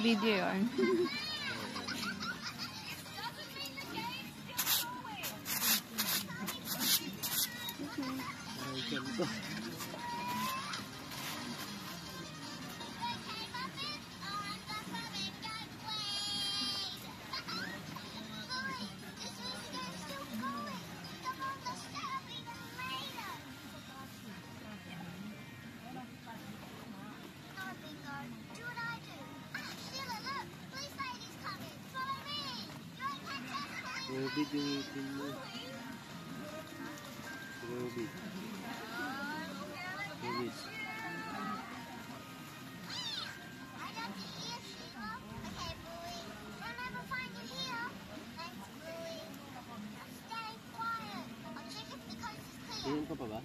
Video yun. Robit yung itin mo. Robit. Robit. Iyon ka pa ba?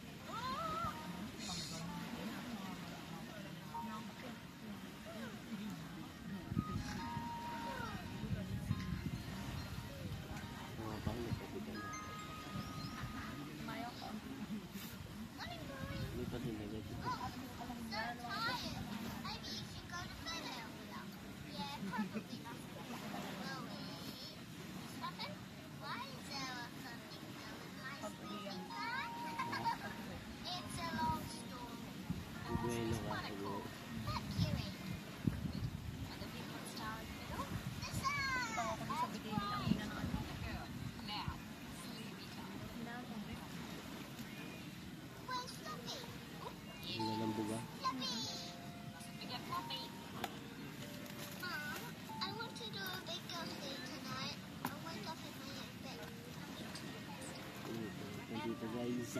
Dito guys,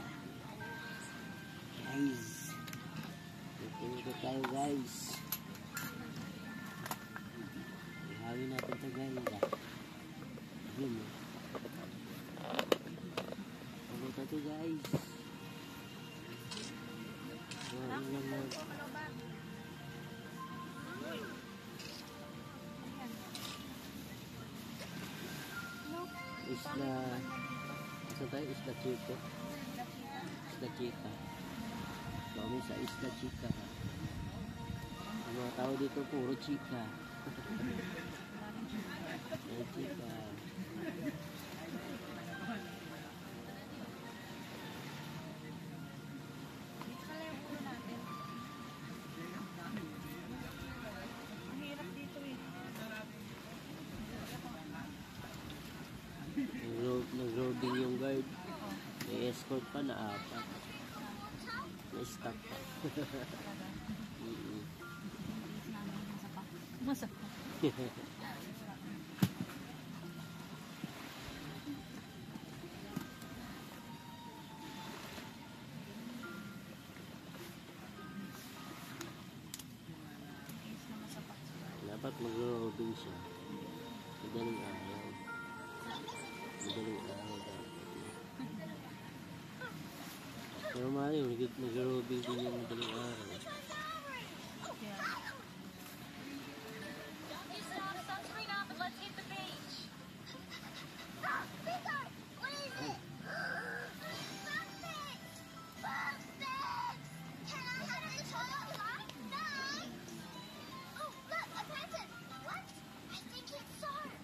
dito tayo guys, ihawin natin ito guys. Yun, ano ito guys, isla. Saan tayo? Isla Chico. Isla Chica. Kami sa Isla Chica. Ang mga tao dito puro Chica. Ay, Chica. Nag-roading yung guard. May escort pa na apat. May stop pa. Masakit. Dapat mag-roading siya. Madaling araw. Madaling araw dapat. Pero maaari, mag-robing din yung madaling araw.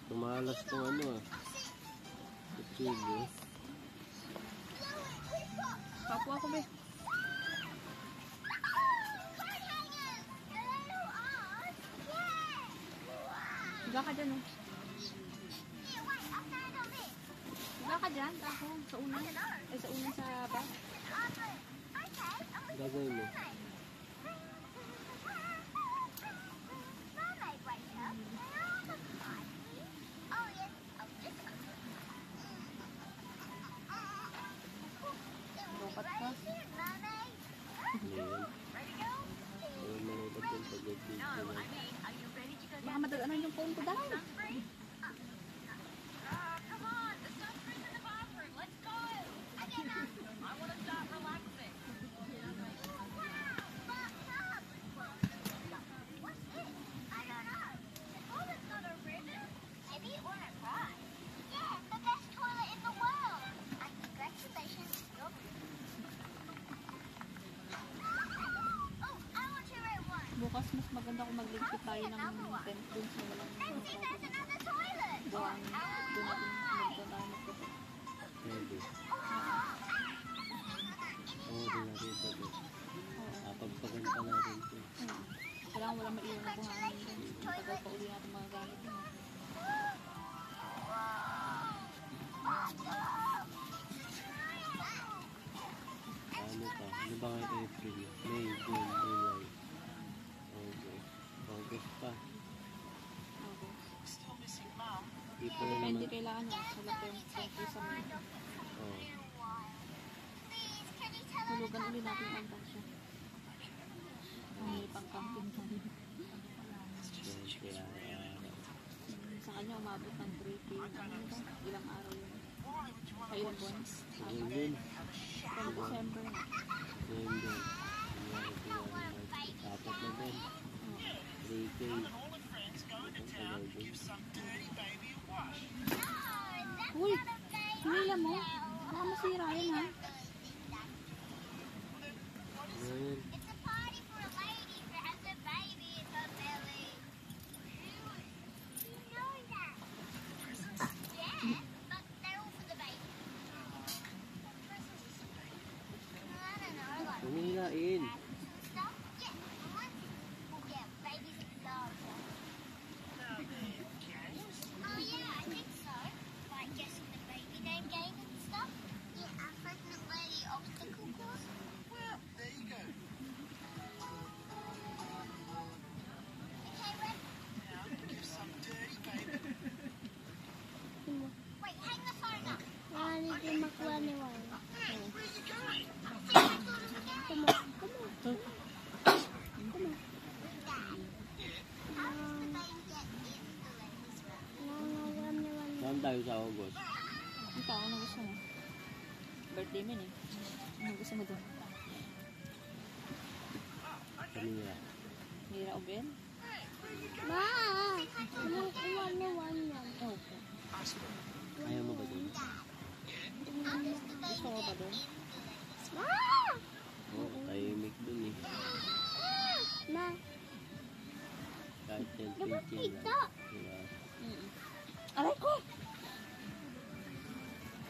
Tumalas kung ano ah. Kutsilyo. Papo ako be. Higa ka dyan oh. Higa ka dyan. Ako sa una. Ay sa una sa bag. Gagawin mo. Lukat ka. Baka madalanan yung phone ko daw. Bukas mas maganda kung magligpit tayo. tayo ng tent dun sa walang masyadong buwan. Doon natin magpunta. Pwede. Oo, doon natin ito. Pagpaganta natin ito. Kailangan walang maiwan na buhangin dun. Tagal pa uli natin mga gamit mo. Ano pa? Ano ba ngayon April? May, June, July. August. August pa. Di pa na Depende naman. kailangan nyo. Wala pa yung isa mo. Oo. Hulugan ulit natin ang tasya. May pang-camping tayo. Kaya, Sa kanya umabot ng 3K. Ano ba? Ilang araw yun? Ilang buwan? ayun din. From December na. Ayun din. Apat na din. 3K. Ang tagal din. Uy! Hinila mo? Baka masira yun ha? Ayun. Pumilain. Saan tayo sa August? Ikaw, ano gusto mo? Birthday mo eh. Ano gusto mo doon? Kanina. Mira o Ben? Ma! Iwan yan. Okay. Ayaw mo ba dun? Gusto mo ba doon? Ma! Oo, tahimik dun eh. Ma! Kahit 10-15 lang. Nakakita! Diba? Aray ko!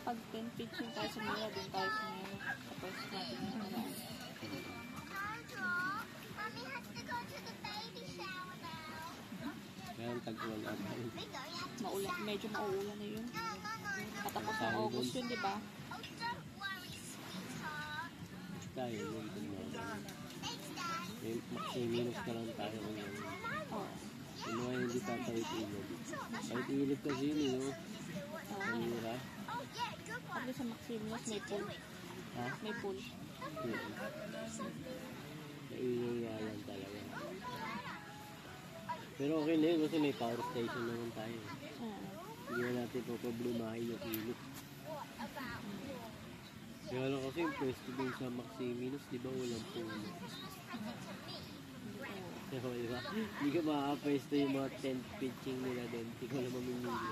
Pag 10 pitching tayo sa Mira, doon tayo sa Mira. Tapos natin yung marami. Ngayon tag-ulan na tayo. Medyo mauulan na yun. Patapos ng August yun, di ba? Tayo yun. Maxi-minus na lang tayo ngayon. Oo. Yung mga hindi tatawid ilog. Kahit ilog kasi yun eh, no? Kanira. At least sa Maximus may pool. Ha? May pool. Naiiyayan talaga. Pero okay na yun kasi may power station naman tayo. Hindi na natin problemahin yung ilog. Kaya lang kasi yung pwesto dun sa Maximinus, di ba walang puno? Diba? Hindi ka makakapwesto yung mga tent pitching nila din. Hindi ko na mamimili.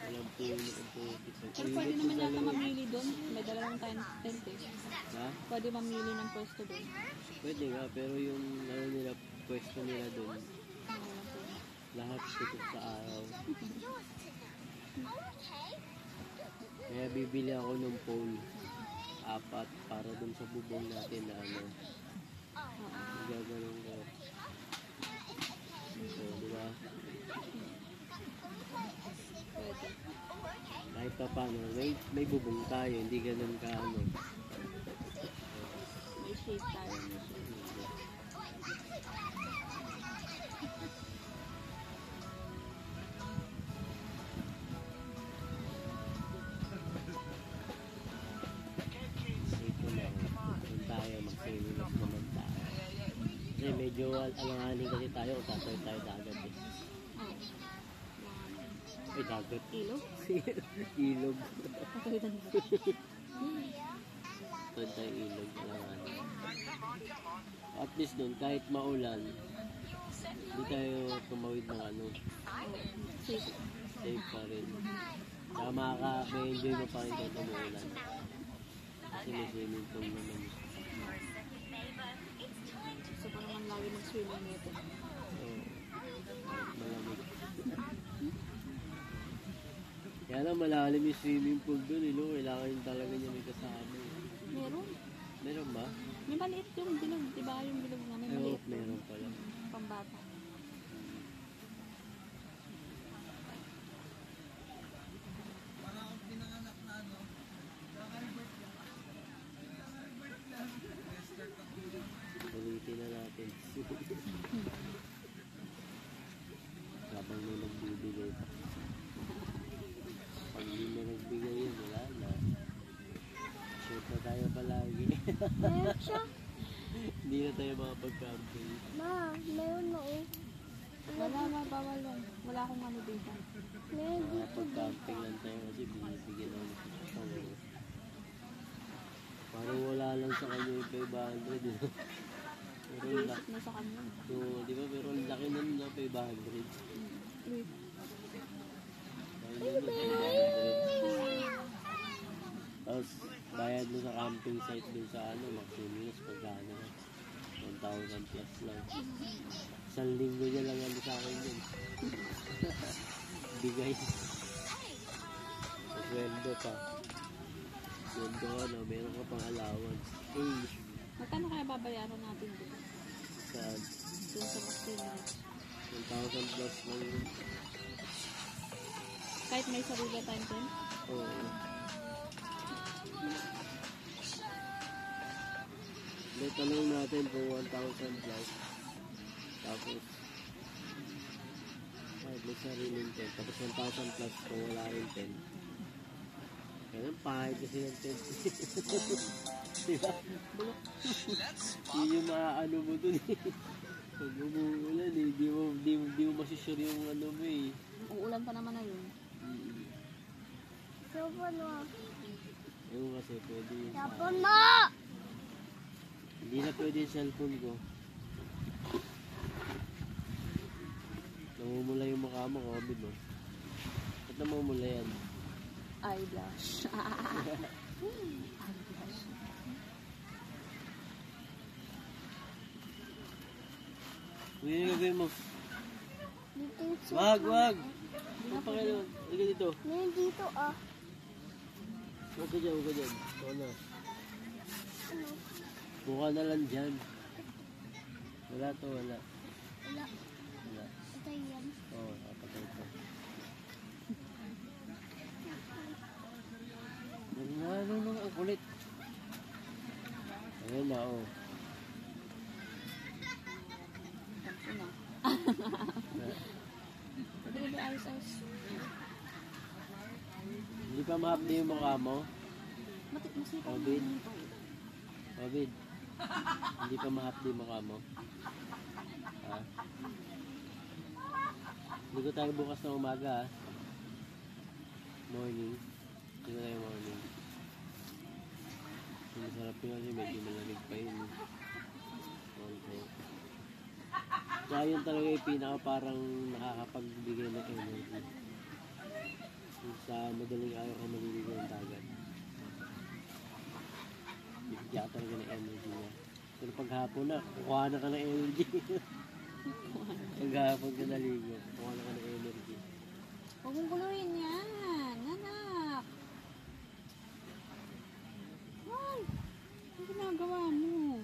Walang puno ang putik. Pero pwede naman yata mamili doon. May dalawang tent eh. Ha? Pwede mamili ng pwesto doon. Pwede nga, pero yung ano nila, pwesto nila doon, lahat tutok sa araw. Kaya bibili ako ng pole. 4 para dun sa bubong natin na ano. Gaganon ko. So, diba? Pwede. Kahit pa paano, may bubong tayo, hindi ganun ka ano. May shade tayo. May shade. Ito lang. Doon tayo, mag-seminas naman tayo. Kasi medyo alanganin kasi tayo kung tatawid tayo dagat eh. Ay, dagat. Ilog? Ilog. Patawitan mo. Doon tayo ilog, alanganin. At least doon, kahit maulan, hindi tayo tumawid ng ano, Safe. safe pa rin. Saka makaka-enjoy mo pa rin kahit umuulan. Kasi may swimming pool naman. Gusto ko naman lagi mag-swimming nito. Oo. Malamig. Kaya lang malalim yung swimming pool doon, no? Kailangan yun talaga niya may kasama. Meron. Meron ba? May maliit yung bilog. Diba yung bilog na may Oo, maliit? meron pala. Pambata. Ulitin na natin. Habang may nagbibigay pa. Pag hindi na nagbigay yun, wala na. Shoot na tayo palagi. Meron siya. Hindi na tayo makapag-camping. Ma, meron na oh. Wala na, bawal lang. Wala akong ano dito. Meron dito. Makapag-camping lang tayo kasi binibigyan lang ng pang. Parang wala lang sa kanya yung 500. Pero ang Isip laki. na sa kanya. So, di ba? Pero ang laki nun na 500. Wait. Ayun yun, 500. Tapos, bayad mo sa camping site dun sa ano, Maximinus, pagkano. 1,000 plus lang. Isang linggo niya lang ano sa akin yun. Bigay. Sweldo pa. Sweldo ano, meron ka pang allowance. Magkano kaya babayaran natin dito? Sa Dun sa Maximinus. 1,000 plus lang yun. Kahit may sarili time din? Oo. May tanong natin kung 1,000 plus. Tapos, may sariling 10. Tapos 1,000 plus kung wala rin 10. Kaya pahit kasi ng 10. Diba? Bulok. Yun yung maaano mo dun eh. Pag umuulan eh, di mo masisure yung ano mo eh. Uulan pa naman na yun. Sopan mo. Yung kasi pwede yung Sopan mo! Hindi na pwede yung cellphone ko. Namumula yung mukha mo, COVID mo. Ba't namumula yan? Eye blush. Eye blush. Ano yung gagawin mo? Dito yung sopan. Wag! Ano pa kayo? Halika dito. Meron dito ah. Huwag ka dyan. Ito na. Ano? Buka na lang dyan. Wala to, wala. Wala. Wala. Ito yan. Oo, kapatay ko. Nung ang kulit. Ayun na, oh. Tapos na. Pwede ba ayos-ayos? Hindi pa ma-update yung mukha mo? Masipag Ovid? naman ito. Ovid? Hindi pa ma-update yung mukha mo? Ha? Hindi ko tayo bukas na umaga, ha? Morning. Hindi ko tayo morning. Masarap yun kasi medyo malamig pa yun. Okay. Kaya yun talaga yung pinaka parang nakakapagbigay ng energy. Sa madaling araw ka maliligo ng dagat. Bigyan ka talaga ng energy niya. Pero paghapon na, kukuha na ka ng energy. Paghapon ka naligo, kukuha na ka ng energy. Huwag mong kuluin yan. Anak. Ay, ano ginagawa mo?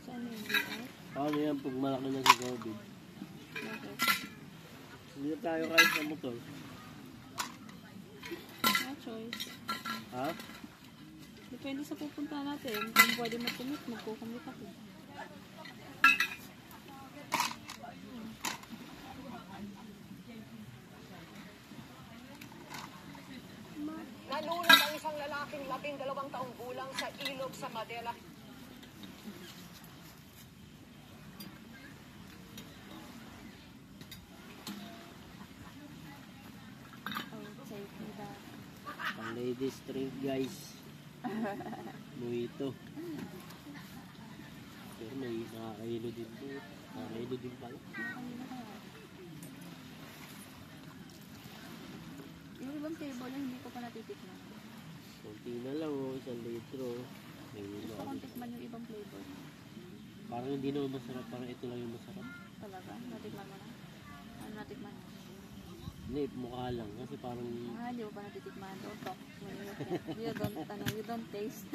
Saan yung VR? Paano yan pag malaki na si COVID? Bakit? Hindi na tayo kahit sa motor. No choice. Ha? Depende sa pupunta natin. Kung pwede mag-commit, magko-commit ako. Nalunod ang isang lalaking 12 taong gulang sa ilog sa Madela. Ladies drink guys. Mojito. Pero may nakakailo din po. Nakakailo din pala. Nakakahilo kaya. Yung ibang flavor na hindi ko pa natitikman. Kunti na lang oh, 1 litro. May Gusto ano. kong tikman yung ibang flavor. Parang hindi naman masarap. Parang ito lang yung masarap. Talaga? Natikman mo na? Ano natikman mo? Hindi, mukha lang. Kasi parang Hindi mo pa natitikman. Don't talk. You don't taste.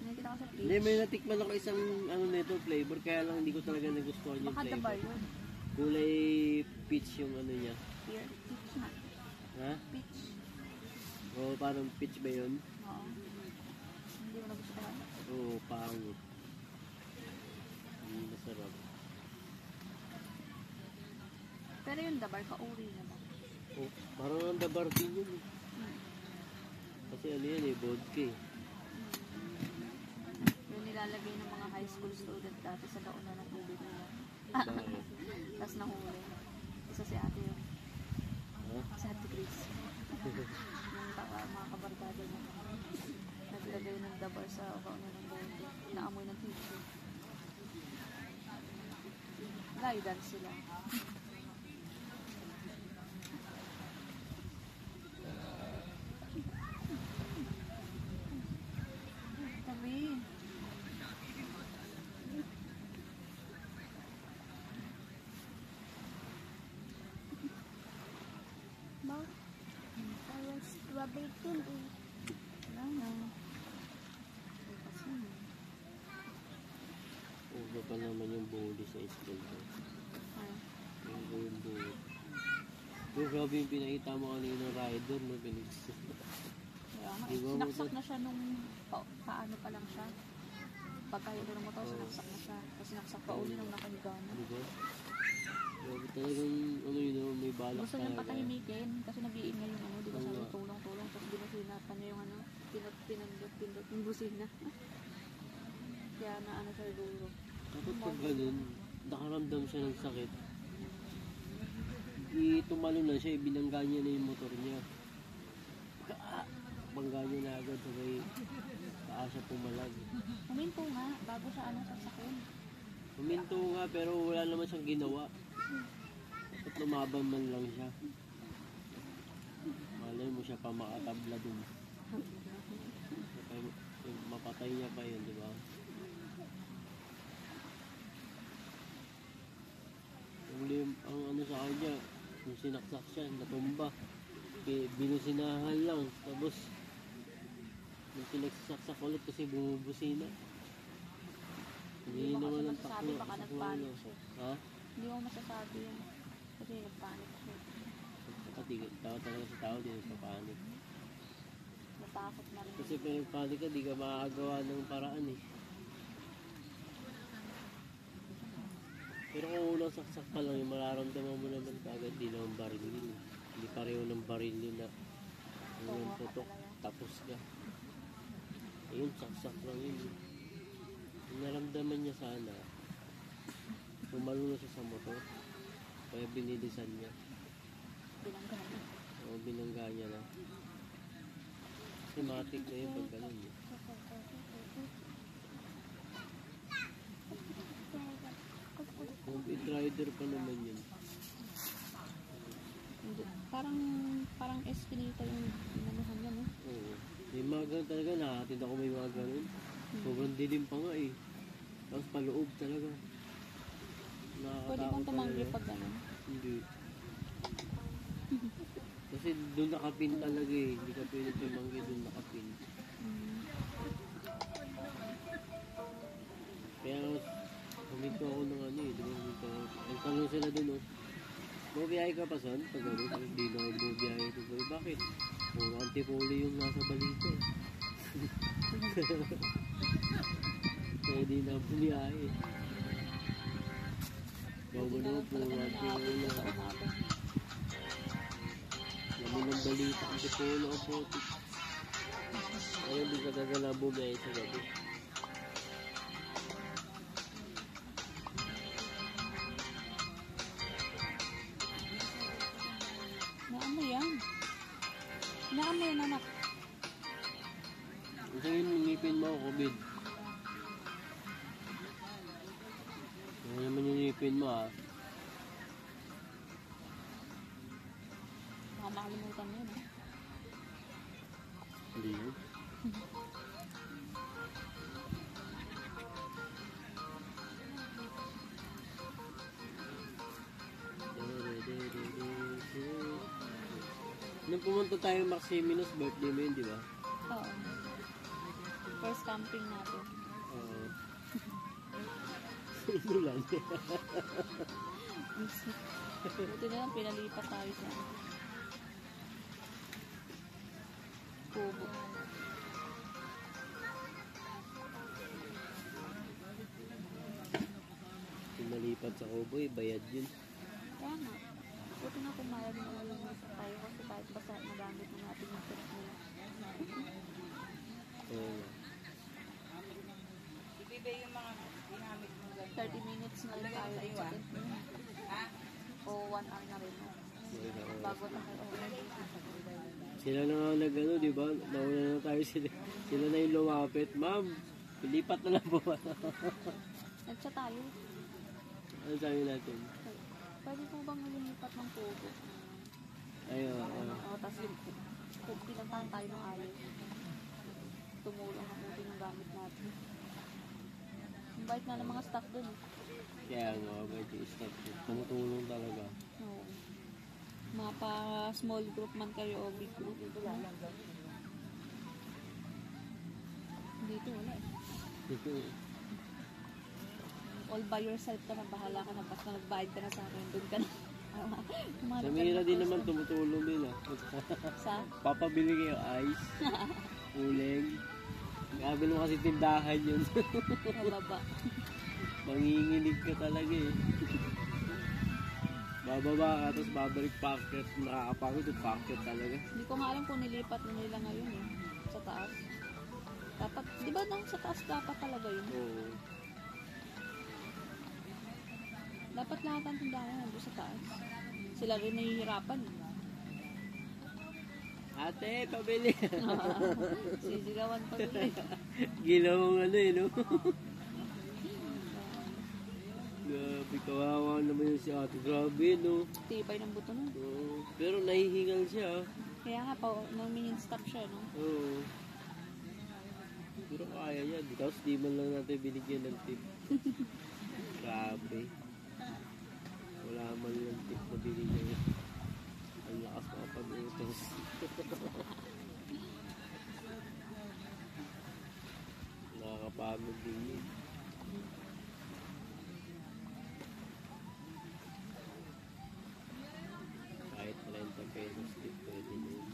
Nakikita ko sa hindi, page. may natikman ako isang ano nito flavor. Kaya lang hindi ko talaga nagustuhan yung Baka dabar flavor. yun. Kulay peach yung ano niya. Here, peach na. Ha? Peach. O parang peach ba yun? Oo. Hindi mo nagustuhan. Oo, pangit. Hindi masarap. Pero yung dabar, kauri naman. Oh, parang ang dabar din yun. Eh. Kasi ano yan eh, vodka eh. Yung nilalagay ng mga high school student dati sa dauna ng tubig nila. Bakit? Tapos nahuli. Isa si ate yun. Ha? Si ate Chris. Yung mga kabarkada niya. Naglagay ng dabar sa dauna ng bote. Naamoy ng tissue. Guidance sila. Tabi. Ma, parang strawberry candy. Wala na. Ay, kasi. Uso pa naman yung bully sa school ko. Ay. Yung bully. Yung grabe yung pinakita mo kanina rider, no? Kaya nga, Di ba, sinaksak motor? na siya nung paano pa lang siya. Pagkahilo ng motor, sinaksak na siya. Tapos sinaksak pa uli nung nakahiga na. Di ba? Grabe talagang, ano yun, no? May balak Gusto niyang talaga. patahimikin kasi nag-iingay yung ano, di ba Oo sabi nga. tulong-tulong. Tapos binusinatan niya yung ano, pinindot yung busina. Kaya na ano siya siguro. Dapat pag ganun, nakaramdam siya ng sakit. Tumalo na siya, binangga niya na yung motor niya. Bangga niya na agad, sabay paa siya pumalag. Huminto nga, bago siya ano sasakyan. Huminto nga pero wala naman siyang ginawa. Dapat lumaban man lang siya. Malay mo siya pa makatabla dun. Mapatay niya pa yun, di ba? Ang ano sa kanya, yung sinaksak siya, natumba. Binusinahan lang. Tapos, yung pinagsaksak ulit kasi bumubusina. Hindi Hindi mo kasi naman ang masasabi, takbo. baka nagpanik siya. Ha? Hindi mo masasabi yun. Kasi nagpanik siya. Kasi tao talaga sa tao, di nagpapanik. Natakot na rin. Kasi pag nagpanik ka, di ka makakagawa ng paraan eh. Pero kung unang saksak pa lang, yung mararamdaman mo naman kagad, di naman baril yun. Hindi pareho ng baril yun na yung putok, tapos ka. Ayun, saksak lang yun. Yung naramdaman niya sana, tumalun na siya sa motor, kaya binilisan niya. Binanggahan. O binangga niya na. Kasi matik na yun pag ganun eh. Kung pit rider pa naman yun. Hindi. Parang eskinita yung inanuhan niya, no? Oo. May mga ganun talaga, nakahatid ako may mga ganun. Sobrang dilim pa nga eh. Tapos paloob talaga. Pwede Nakakatakot bang tumanggi talaga. pag gano'n? Hindi. Kasi doon nakapin talaga eh. Hindi ka pwede tumanggi doon nakapin. Kaya huminto ako ng ano eh. Diba huminto ako. Nagtanong sila doon oh. Bumiyahe ka pa son? Pag ano, tapos di na ako bumiyahe. Sabi, bakit? Puro antipolo yung nasa balita eh. Kaya di na bumiyahe. Bago na puro antipolo lang. Laman ng balita, antipolo ang putik. Kaya di ka gagala bumiyahe sa gabi. yan, anak. Kasi yung ngipin mo, COVID. Ano naman yung ngipin mo, ha? Baka makalimutan mo yun. Hindi yun. Nung pumunta tayo Maximinus, birthday mo yun, di ba? Oo. First camping natin. Oo. Ito lang. Buti na lang, pinalipat tayo sa Kubo. Pinalipat sa Kubo, bayad yun. Kaya nga. Buti na pumayag na ulit tayo kasi kahit basta nagamit na natin yung trip nila. Oo. 30 minutes na rin tayo dun sa tent nila. O 1 hour na rin. Bago na kayo. Sila na nga nag-ano, di ba? Nauna na tayo sila. Sila na yung lumapit. Ma'am, pilipat na lang po. Nagsa tayo. Ano sabi natin? Pwede po bang lumipat ng Kubo? Ayun. Oo, tapos pinantahan tayo ng ayaw. Tumulong na buti ng gamit natin. Ang bait na ng mga staff dun. Kaya nga, may stop. Tumutulong talaga. Oo. Mapa small group man kayo o big group. Dito wala eh. All by yourself ka na, bahala ka na, basta nagbayad ka na sa akin, doon ka na. Sa Mira din naman tumutulong din ah. Sa? Papabili kayo ice, uling. Gabi mo kasi tindahan yun. Mababa. Manginginig ka talaga eh. Bababa ka, tapos babalik packet. Nakakapagod yung packet talaga. Hindi ko nga alam kung nilipat na nila ngayon eh, sa taas. Dapat, di ba nang sa taas dapat talaga yun? Oo. Dapat lahat ang tindahan nandun sa taas. Sila rin nahihirapan. Ate, pabili. Sisigawan pa rin. Ginawang ano eh, no? Grabe, kawawa naman yung si ate. Grabe, no? Tibay ng buto nun. Oo. Pero nahihingal siya. Kaya nga, nang stop siya, no? Oo. Pero kaya yan. Tapos di man lang natin binigyan ng tip. Grabe. Wala man lang tip na binigyan. Ang lakas mga pag-utos. Nakakapagod din yun. Kahit 30 pesos tip pwede na yun.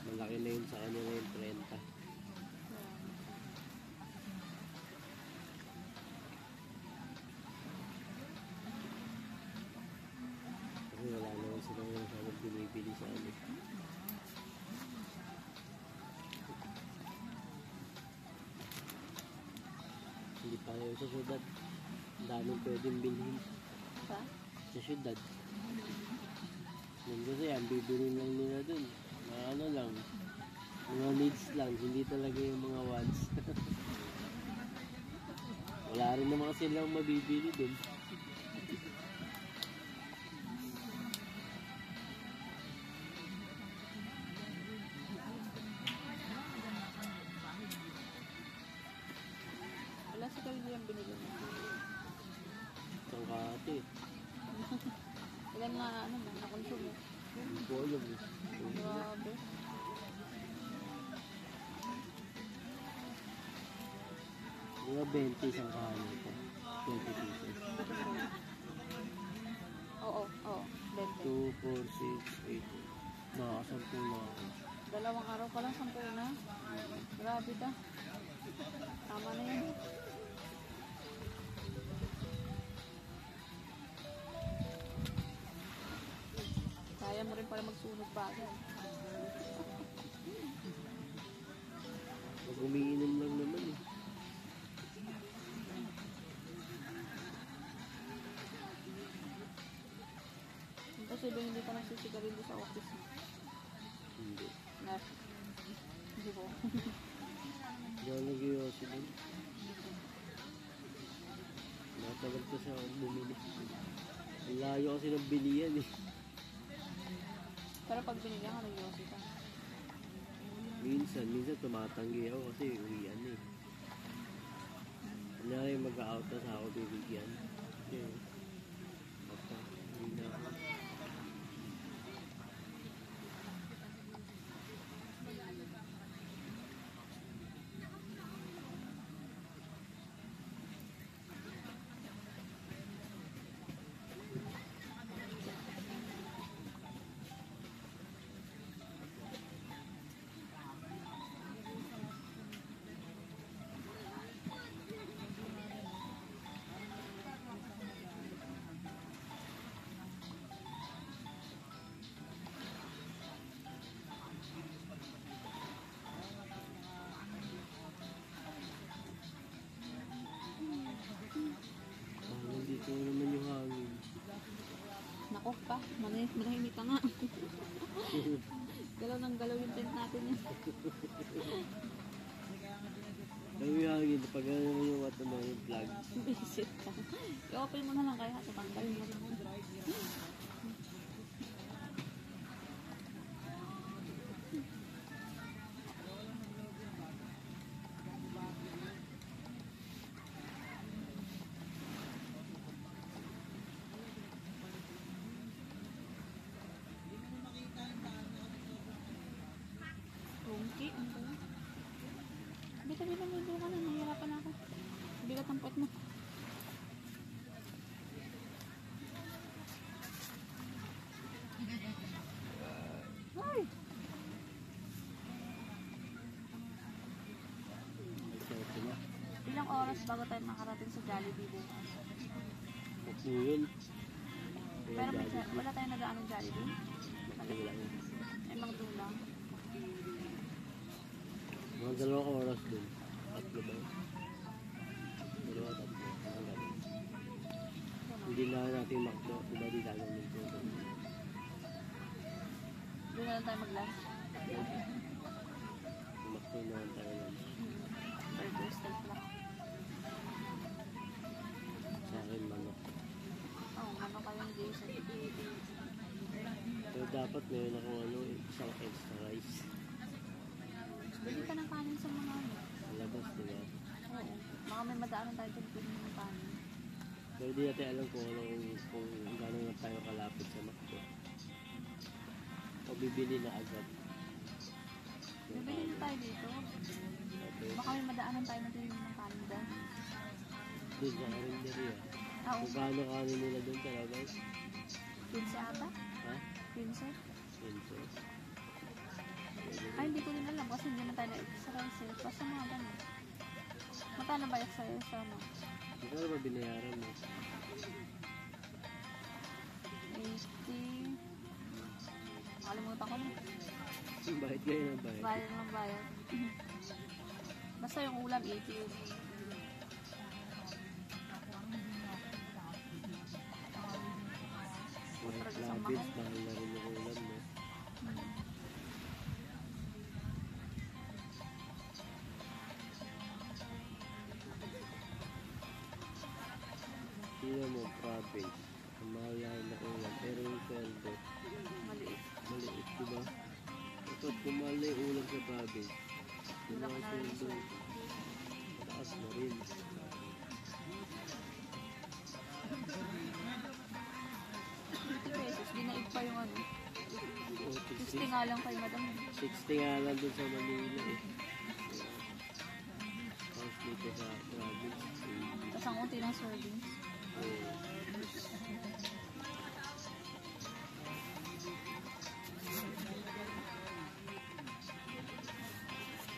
Malaki na yun sa kanya ngayon, 30. Kasi wala naman silang masyadong binibili sa ano. Hindi pa kayo sa syudad. Ang daming pwedeng bilhin Sa? sa syudad. Yun kasi yan, bibili lang nila dun. Mga ano lang, mga needs lang, hindi talaga yung mga wants. Wala rin naman kasi silang mabibili dun. Wala si Carly yung binili mo. Isang kate. Ilan na, ano mo, na-consume mo. Hindi ko alam eh. Grabe. Mga 20 isang kahanan ito. 20 pieces. Oo, oo. 20. 2, 4, 6, 8. Nakakasampu na ako. Dalawang araw pa lang, 10 na. Grabe ka. Tama na yan. Kaya mo rin pala magsunog bago. Pag umiinom lang naman eh. Imposible hindi ka nagsisigarilyo sa office mo. Hindi po. Hindi ako nag-iossi din. Natagal ko sa bumili. Ang layo kasi ng bilihan eh. Pero pag binili ka, nag-yosi ka. Minsan tumatanggi ako kasi uwian eh. Kunyari mag-out na sa ako bibigyan. Okay. Basta, hindi na ako. Nandito naman yung hangin. Nako pa, manahimik ka nga. Galaw ng galaw yung tent natin eh. Alam mo yung hangin, pag ano naman yung wato mo, yung plug. Visit ka. I-open mo na lang kaya, tatanggal mo rin. Tungki, ano ba yun? Tabi na mundo ka na, nahihirapan ako. Bigat ang pot mo. Ay! Ito na. Ilang oras bago tayo makarating sa Jollibee bukas? Huwag mo yun. Pero wala tayong nag-aanong Jollibee? Lang. Ay, mga tulang. Mga 2 oras din. 3 ba? 2, 3. Mga ganun. Hindi na natin makdo. Diba di gagawin ko. Doon na lang tayo mag-lunch. Makdo naman tayo lang. Burger steak lang. Sa akin manok. Oo, ano kayong Jason? Pero dapat meron ako isang extra rice. Bili ka ng kanin sa mga ano. Sa labas, diba? Oo. Baka may madaanan tayo dyan pili ng kanin. Pero di natin alam kung gano'n na tayo kalapit sa makdo. O bibili na agad. Bibili na tayo dito. Okay. Baka may madaanan tayo na pili ng kanin dyan. Doon sa karinderya. Ah, oo. Kung gaano kanin nila doon talaga. 15 ata? Ha? 15? Pinso. Ay, hindi ko din alam kasi hindi na tayo na-extra rice eh. Basta mga ganun. Magkano ba extra rice sa ano? Magkano ba binayaran mo? 80. Nakalimutan ko na. Bakit kayo ng bayad? Bayad ng bayad. Basta yung ulam 80 yun. Mga labis, mahal na rin yung ulam mo. Tingnan mo, province. Ang mahal na ulam. Pero yung sweldo, Maliit. maliit, diba? Dapat kung mahal na yung ulam sa province, yung Wala mga ka na rin sweldo, mataas na rin. 50 pesos. Dinaig pa yung ano. O, 60 nga lang kay madam. 60 nga lang dun sa Manila eh. Tapos dito sa province, Tapos ang unti ng servings.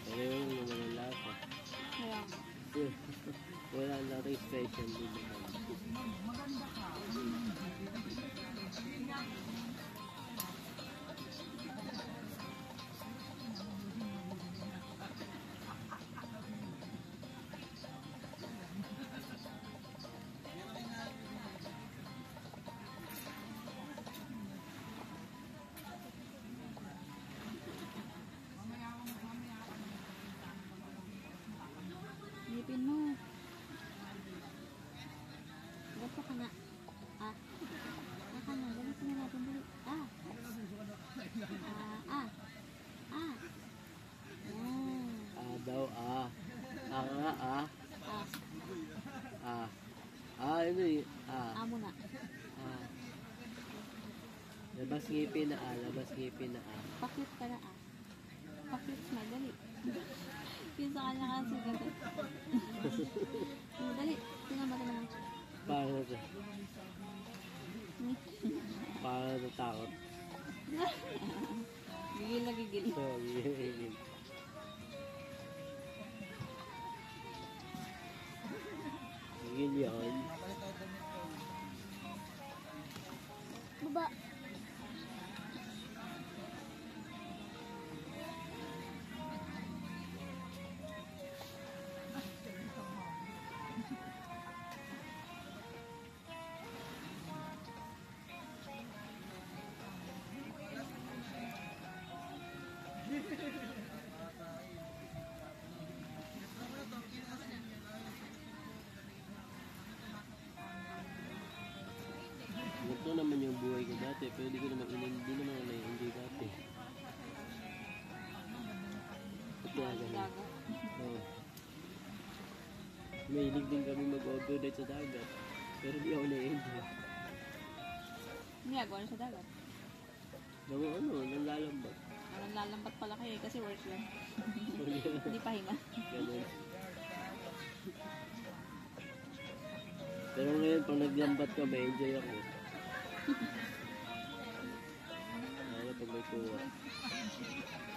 Pareho lang naman ang lahat ah. Kaya Wala natin special din naman. Labas ngipin na ah, labas ngipin na ah. Pakit ka na ah. Pakit na, dali. Yung sa kanya kasi dali. Dali, tinama ka naman. Paano to? Paano to takot? Gigil na gigil. So, yun. Gigil yun. Baba. Ito naman yung buhay ko dati. Pwede ko naman hindi naman ako hindi dati. Ba't kaya ganun? Dagat. Oo. Mahilig din kami mag-overnight sa dagat. Pero di ako na-enjoy. Ginagawa na sa dagat. Naman ano, nanlalambat. Ang lalambat pala kayo kasi work yun. Hindi pahinga. Ganun. Pero ngayon, pag naglambat ka, may enjoy ako. Ano pag may kuha?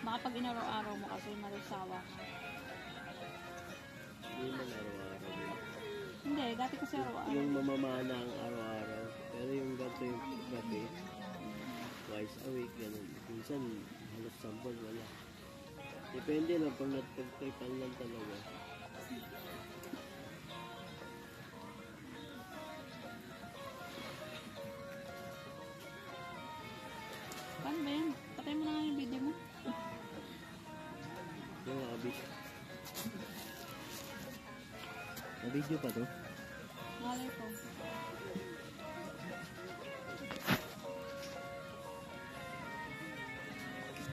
Baka pag inaraw-araw mo kasi malusawa ka. Hindi man araw-araw. Hindi, dati kasi araw-araw. Yung mamamana ang araw-araw. Pero yung gato yung gabi, twice a week, ganun. Minsan, halos sampol, wala. Depende lang pag nagpagtripan lang talaga. Paano ba yan? Patay mo na nga yung video mo. Yung nakabit. Na-video pa to? Malay ko.